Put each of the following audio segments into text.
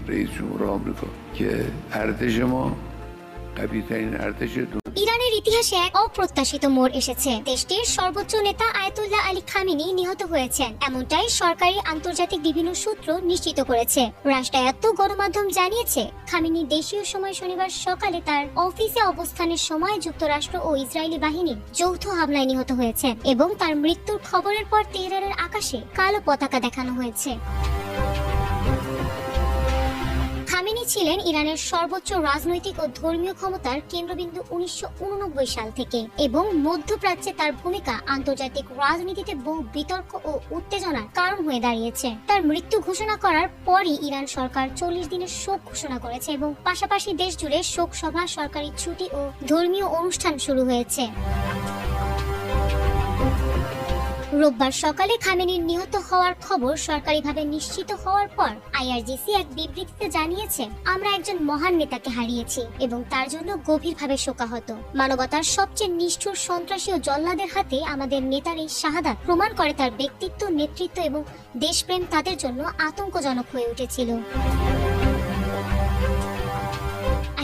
رئیس جمهور آمریکا که ارتش ما قوی‌ترین ارتش ইরানের ইতিহাসে এক অপ্রত্যাশিত মোড় এসেছে। দেশটির সর্বোচ্চ নেতা আয়াতুল্লাহ আলী খামেনি নিহত হয়েছেন, এমনটাই সরকারি আন্তর্জাতিক বিভিন্ন সূত্র নিশ্চিত করেছে। রাষ্ট্রায়ত্ত গণমাধ্যম জানিয়েছে, খামেনি দেশীয় সময় শনিবার সকালে তার অফিসে অবস্থানের সময় যুক্তরাষ্ট্র ও ইসরায়েলি বাহিনীর যৌথ হামলায় নিহত হয়েছেন এবং তার মৃত্যুর খবরের পর তেহরানের আকাশে কালো পতাকা দেখানো হয়েছে। খামেনি ছিলেন ইরানের সর্বোচ্চ রাজনৈতিক ও ধর্মীয় ক্ষমতার কেন্দ্রবিন্দু 1989 সাল থেকে এবং মধ্যপ্রাচ্যে তার ভূমিকা আন্তর্জাতিক রাজনীতিতে বহু বিতর্ক ও উত্তেজনার কারণ হয়ে দাঁড়িয়েছে। তার মৃত্যু ঘোষণা করার পরই ইরান সরকার 40 দিনের শোক ঘোষণা করেছে এবং পাশাপাশি দেশ জুড়ে শোক সভা, সরকারি ছুটি ও ধর্মীয় অনুষ্ঠান শুরু হয়েছে। রোববার সকালে খামেনির নিহত হওয়ার খবর সরকারিভাবে নিশ্চিত হওয়ার পর আইআরজিসি এক বিবৃতিতে জানিয়েছে, আমরা একজন মহান নেতাকে হারিয়েছি এবং তার জন্য গভীরভাবে শোকাহত। মানবতার সবচেয়ে নিষ্ঠুর সন্ত্রাসী ও জল্লাদের হাতে আমাদের নেতার এই শাহাদাত প্রমাণ করে তার ব্যক্তিত্ব, নেতৃত্ব এবং দেশপ্রেম তাদের জন্য আতঙ্কজনক হয়ে উঠেছিল।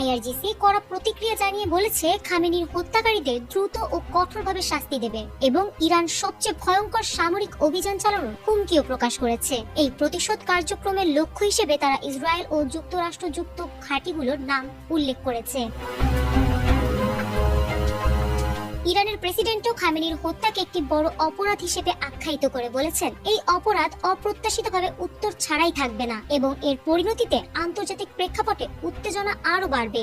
আইআরজিসি কড়া প্রতিক্রিয়া জানিয়ে বলেছে, খামেনির হত্যাকারীদের দ্রুত ও কঠোরভাবে শাস্তি দেবে এবং ইরান সবচেয়ে ভয়ঙ্কর সামরিক অভিযান চালানোর হুমকিও প্রকাশ করেছে। এই প্রতিশোধ কার্যক্রমের লক্ষ্য হিসেবে তারা ইসরায়েল ও যুক্তরাষ্ট্রযুক্ত ঘাঁটিগুলোর নাম উল্লেখ করেছে। ইরানের প্রেসিডেন্টও খামেনির হত্যাকে একটি বড় অপরাধ হিসেবে আখ্যায়িত করে বলেছেন, এই অপরাধ অপ্রত্যাশিতভাবে উত্তর ছাড়াই থাকবে না এবং এর পরিণতিতে আন্তর্জাতিক প্রেক্ষাপটে উত্তেজনা আরো বাড়বে।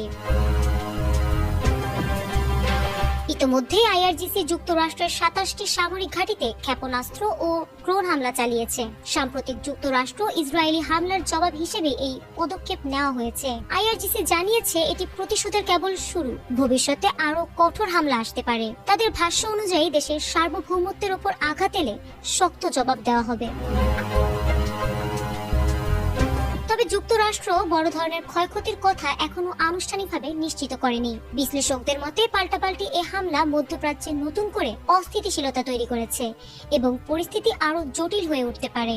ইতোমধ্যে আইআরজিসি যুক্তরাষ্ট্রের 27টি সামরিক ঘাঁটিতে ক্ষেপণাস্ত্র ও ড্রোন হামলা চালিয়েছে। সাম্প্রতিক যুক্তরাষ্ট্র ইসরায়েলি হামলার জবাব হিসেবে এই পদক্ষেপ নেওয়া হয়েছে। আইআরজিসি জানিয়েছে, এটি প্রতিশোধের কেবল শুরু, ভবিষ্যতে আরো কঠোর হামলা আসতে পারে। তাদের ভাষ্য অনুযায়ী দেশের সার্বভৌমত্বের উপর আঘাত এলে শক্ত জবাব দেওয়া হবে। তবে যুক্তরাষ্ট্র বড় ধরনের ক্ষয়ক্ষতির কথা এখনো আনুষ্ঠানিকভাবে নিশ্চিত করেনি। বিশ্লেষকদের মতে পাল্টাপাল্টি এ হামলা মধ্যপ্রাচ্যে নতুন করে অস্থিতিশীলতা তৈরি করেছে এবং পরিস্থিতি আরো জটিল হয়ে উঠতে পারে।